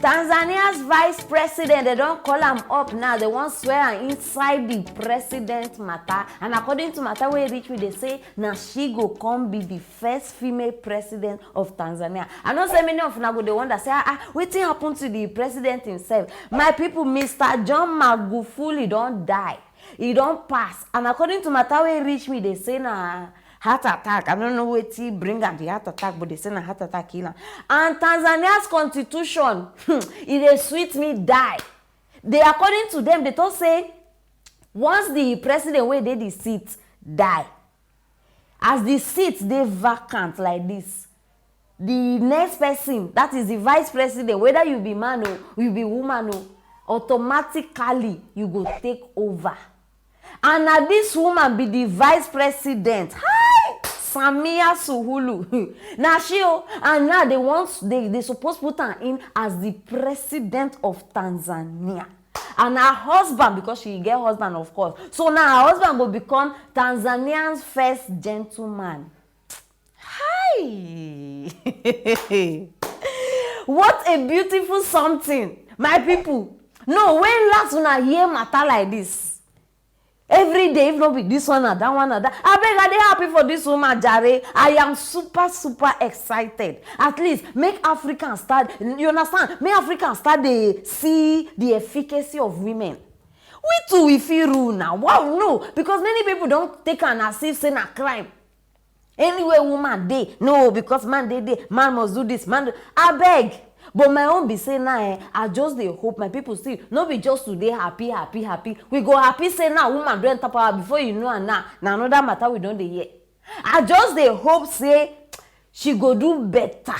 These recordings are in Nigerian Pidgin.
Tanzania's vice president, they don't call him up now. They want swear inside the president matter. And according to matter where reach me, they say now she go come be the first female president of Tanzania. I know so many of now go the one that say, what happened to the president himself? My people, Mr. John Magufuli don't die. He don't pass. And according to matter where reach me, they say now heart attack. I don't know what he bring at the heart attack, but they say a heart attack killer. And Tanzania's constitution, it is sweet me die. They according to them, they don't say once the president where they the seat die, as the seat they vacant like this, the next person, that is the vice president, whether you be man or you be woman, automatically you go take over. And now this woman be the vice president. Samia Suluhu. Now and now they supposed to put her in as the president of Tanzania. And her husband, because she get husband of course. So now her husband will become Tanzania's first gentleman. Hi. What a beautiful something, my people. No, when last one hear matter like this? Every day, if not be this one or that one or that. I beg, are they happy for this woman, Jare? I am super excited. At least, make Africans start, you understand? Make Africans start to see the efficacy of women. We too, we feel rule now. Wow, no. Because many people don't take an as if saying a crime. Anyway, woman, they. No, because man, they. Man must do this. Man, I beg. But my own be say now, I just they hope my people still not be just today happy. We go happy say now woman don't enter power before you know and now another matter we don't dey hear. I just they hope say she go do better.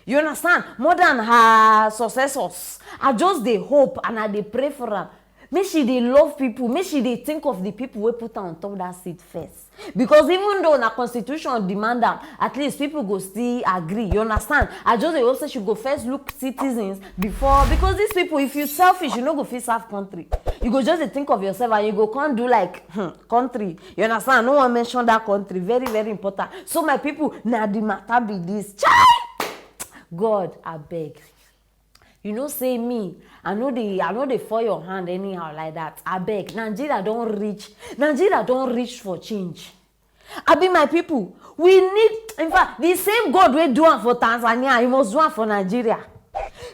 You understand? More than her successors. I just they hope and I they pray for her. Make she they love people. Make she they think of the people we put her on top of that seat first. Because even though the constitution demand them, at least people go still agree. You understand? I just they also should go first look citizens before, because these people, if you selfish, you no go fit serve country. You go just think of yourself and you go can't do like country. You understand? No one mention that country. Very important. So my people, now the matter be this. God, I beg. You know, say me, I know they fall your hand anyhow like that. I beg. Nigeria don't reach for change. I be my people. We need, in fact, the same God we do it for Tanzania, he must do it for Nigeria.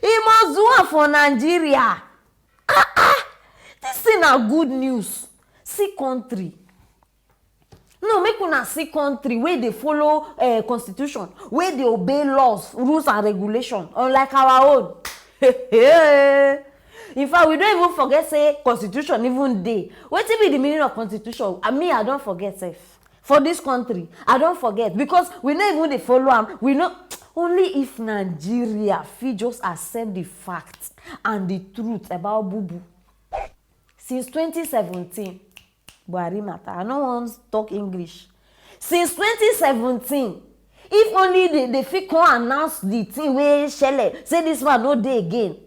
He must do it for Nigeria. This thing are good news. See country. No, make una see country where they follow constitution, where they obey laws, rules and regulations, unlike our own. In fact, we don't even forget say constitution even day. What be the meaning of constitution? I don't forget safe. For this country, I don't forget because we not even they follow them. We know only if Nigeria fit just accept the facts and the truth about Bubu. Since 2017, Buhari matter. I don't want to talk English. Since 2017. If only they fit come announce the thing where Shele say this man no day again.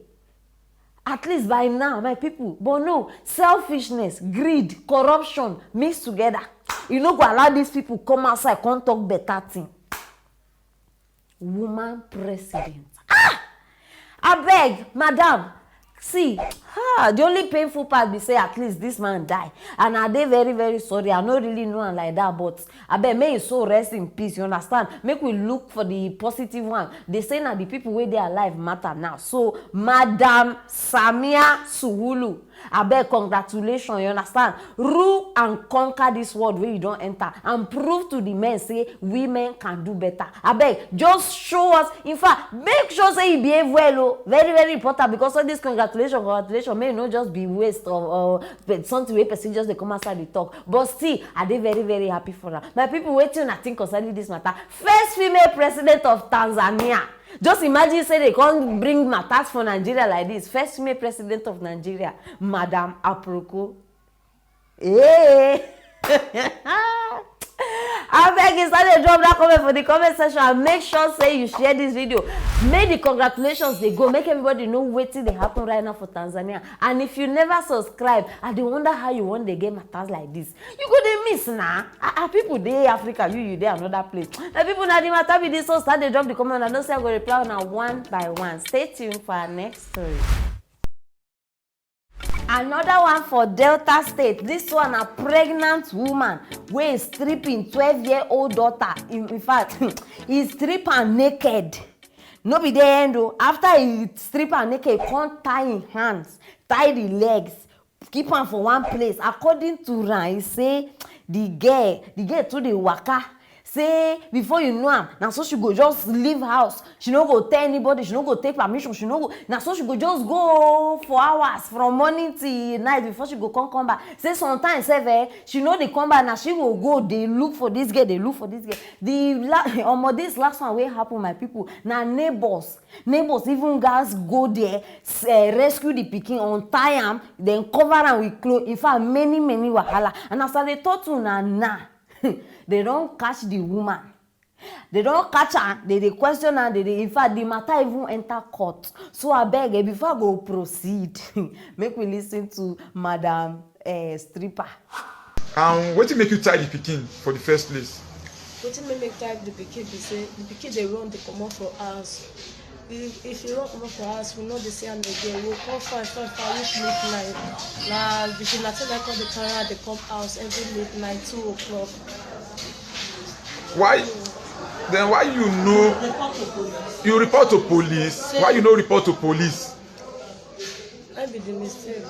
At least by now, my people. But no, selfishness, greed, corruption mixed together. You know, go allow these people come outside, can't talk better thing. Woman president. I beg, madam. See, the only painful part be say at least this man die. And are they very sorry? I don't really know him like that, but I bet may his soul rest in peace. You understand? Make we look for the positive one. They say now the people where they are alive matter now. So, Madam Samia Suluhu, I bet congratulations. You understand? Rule and conquer this world where you don't enter and prove to the men say women can do better. I bet just show us. In fact, make sure say you behave well. Very important because all this congratulations may not just be waste or something where person just they come outside the talk. But still, are they very happy for her? My people waiting, I think concerning this matter. First female president of Tanzania. Just imagine say they can't bring matters for Nigeria like this. First female president of Nigeria, Madam Aproko. Hey. I beg you, start drop that comment for the comment section and make sure say you share this video. Make the congratulations they go. Make everybody know what they happen right now for Tanzania. And if you never subscribe, I dey wonder how you want the game matters like this. You go dey miss now. People dey Africa, you dey another place. The people na the matter be this, so start dey drop the comment. I know say I go reply now one by one. Stay tuned for our next story. Another one for Delta State. This one a pregnant woman wey is stripping 12-year-old daughter. In fact, he strip her naked. No be there end o. After he strip her naked, he come tie him hands, tie the legs, keep am for one place. According to am, he say the girl too dey waka. Say before you know am, na so she go just leave house. She no go tell anybody, she no go take permission, she no go, na so she go just go for hours from morning till night before she go come back. Say sometimes she no dey come back, na she go dey look for this girl, dey look for this girl. This last one wey happen, my people, na neighbors even guys go there, rescue the pikin, untie am, then cover am with cloth. In fact, many wahala. And as I dey talk to una they don't catch the woman. They don't catch her. They question her. In fact, the matter even enter court. So I beg, before I go proceed, make we listen to Madam Stripper. What make you tie the pikin for the first place? What make tie the pikin be say the pikin they run the comot for house. If you run comot for house, we know the same again. We come find reach midnight. Now between na ten o'clock the camera they come house every midnight 2 o'clock. Why? Then why you report to police? Why you no report to police? Maybe the mistake.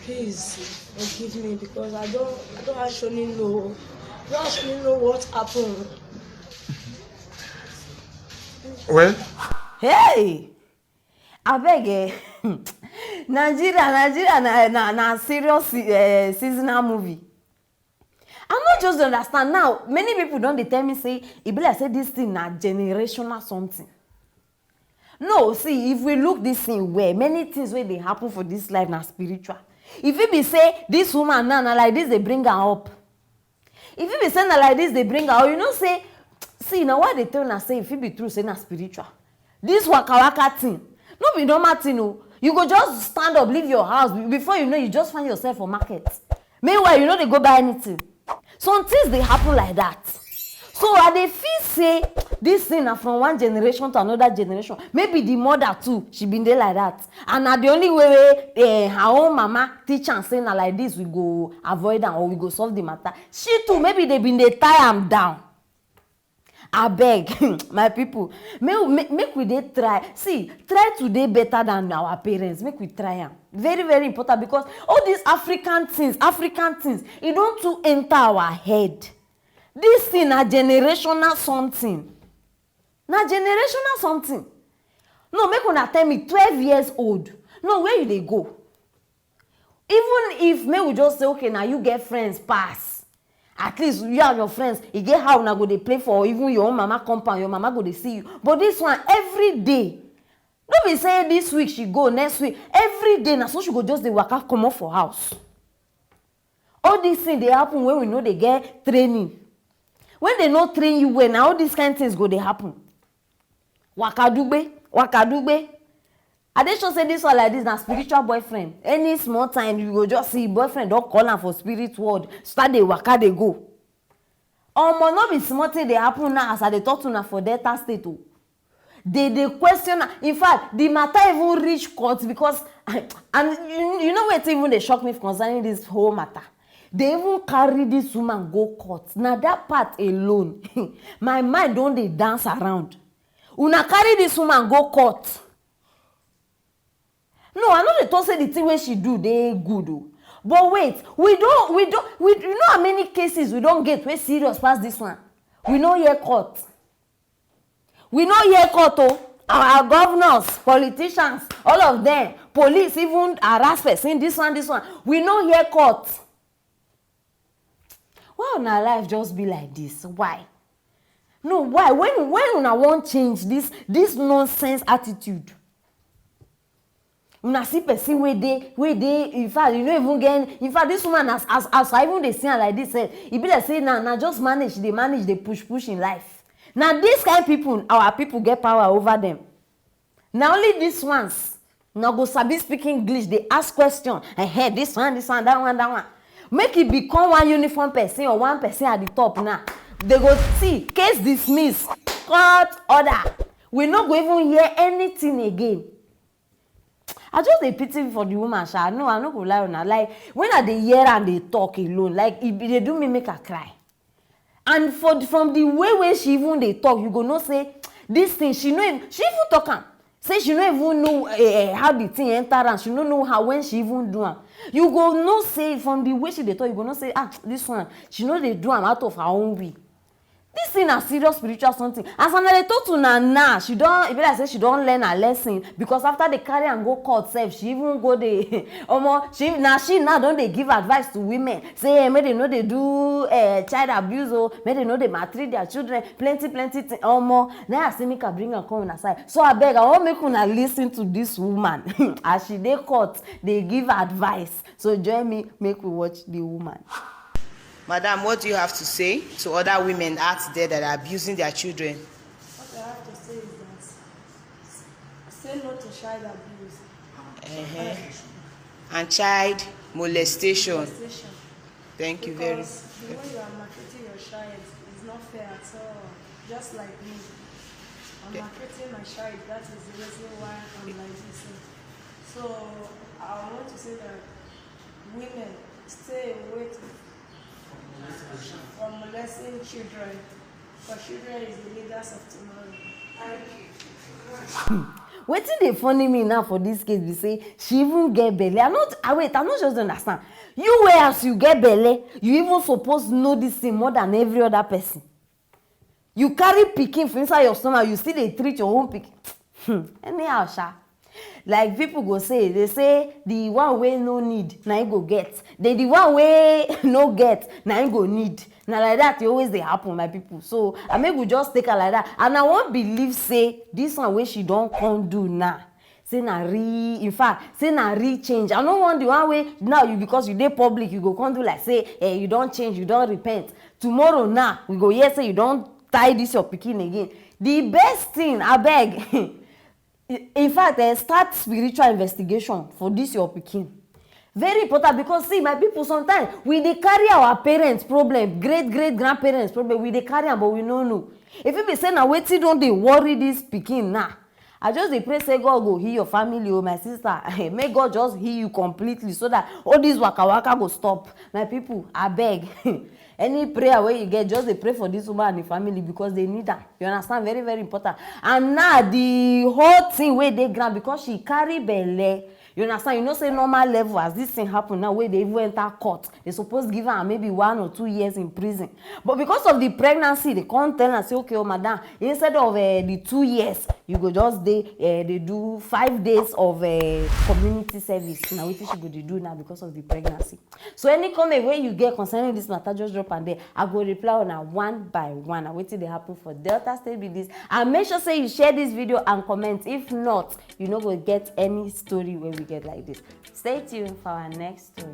Please forgive me because I don't actually know. I don't actually know what happened. Well. Hey, I beg Nigeria na serious seasonal movie. I'm not just understand now. Many people don't dey tell me say e be like say this thing na generational something. No, see, if we look this thing well, many things wey dey happen for this life na spiritual. If it be say this woman now na like this they bring her up. If it be say na like this they bring her up, you know say, see now why they tell una say if it be true say na spiritual. This waka thing, no be normal thing o. You go just stand up, leave your house. Before you know, you just find yourself for market. Meanwhile, you know they go buy anything. Some things they happen like that. So I dey feel say this thing na from one generation to another generation. Maybe the mother too, she been there like that. And na the only way her own mama teach am say na like this we go avoid am or we go solve the matter. She too, maybe they been dey tie am down. I beg, my people, make we dey try. See, try to dey better than our parents. Make we try am. Very important because all these African things, e don too enter our head. This thing na generational something. Na generational something. No, make una tell me 12 years old. No, where you dey go? Even if may we just say, okay, now you get friends pass. At least you and your friends, you get how una go dey play for even your own mama compound, your mama go dey see you. But this one, every day. No be say this week she go, next week. Every day, na so she go just dey waka comot for house. All these things dey happen when we know they get training. When they no train you well, now all these kind of things go dey happen. Wakadugbe. I dey sure say this one like this na spiritual boyfriend. Any small time you go just see boyfriend don call am for spirit world, start dey waka dey go. Omo no be small thing dey happen now as I dey talk to una for Delta State o. They question. In fact, the matter even reach court because and you know what even dey shock me concerning this whole matter. They even carry this woman go court. Now that part alone, my mind don dey dance around. Una carry this woman go court. No, I know they talk say the thing wey she do dey good o. But wait, we you know how many cases we don't get wey serious pass this one. We no hear court. We no hear court o. Our governors, politicians, all of them, police, even harass person, this one. We no hear court. Why una life just be like this? Why? No, why? When una wan change this nonsense attitude? Una see person wey dey in fact you no even get in fact this woman as I even dey see am like this e be like say na just manage dey push in life. Na this kind people our people get power over them. Na only these ones una go sabi speak English dey ask question this one that one make e become one uniform person or one person at the top now they go see case dismiss court order we no go even hear anything again. I just dey pity for the woman sha. No, I no go lie una. Like when I dey hear am dey talk alone, like e dey do me make I cry. And from the way she even dey talk, you go know say this thing she even talk am. Say she no even know how the thing enter am. She no know how when she even do am. You go know say from the way she dey talk, you go know say this one she no dey do am out of her own way. This thing na serious spiritual something. As I dey talk to una now, she don e be like say she don learn her lesson because after they carry am go court sef, she even go dey she now don dey give advice to women say make they no dey do child abuse o, make they no dey maltreat their children, plenty thing. Now I say make I bring am come una side. So abeg I wan make una lis ten to this woman as she dey court dey give advice. So join me make we watch the woman. Madam, what do you have to say to other women out there that are abusing their children? What I have to say is that say no to child abuse. And child molestation. Thank you very much. Because the way you are marketing your child is not fair at all. Just like me. I'm marketing my child. That is the reason why I'm like this. So I want to say that women stay away from molesting children, because children is the leaders of tomorrow. Wetin dey funny me now for this case be say she even get belle. I no just understand. You wey as you get belle, you even suppose know this thing more than every other person. You carry pikin for inside your stomach, you still dey treat your own pikin. Anyhow sha. Like people go say, they say the one wey no need na him go get, the one wey no get na him go need. Na like that e always dey happen, my people. So I make we just take her like that. And I wan believe say this one wey she don come do now, say na real, in fact say na real change. I no want the one wey now you because you dey public you go come do like say you don change, you don repent. Tomorrow now we go hear say you don tie this your pikin again. The best thing abeg in fact start spiritual investigation for this your pikin. Very important, because see my people, sometimes we dey carry our parents problem, great grandparents problem, we dey carry am but we no know. If you be say na wetin don dey worry this pikin now, I just dey pray say God go heal your family o my sister. May God just heal you completely so that all this waka go stop. My people abeg any prayer wey you get, just dey pray for this woman and the family because they need am. You understand? Very important. And now the whole thing wey dey ground because she carry belle. You understand? You know say normal level as this thing happen now wey dey even enter court, they suppose give am maybe 1 or 2 years in prison. But because of the pregnancy, they can't tell am say okay oh madam, instead of the 2 years, you go just they do 5 days of community service. Now wetin she go dey do now because of the pregnancy. So any comment wey you get concerning this matter, just drop am there. I go reply on one by one. Na wetin dey happen for Delta State be this. And make sure say you share this video and comment. If not, you no go get any story wey we get like this. Stay tuned for our next story.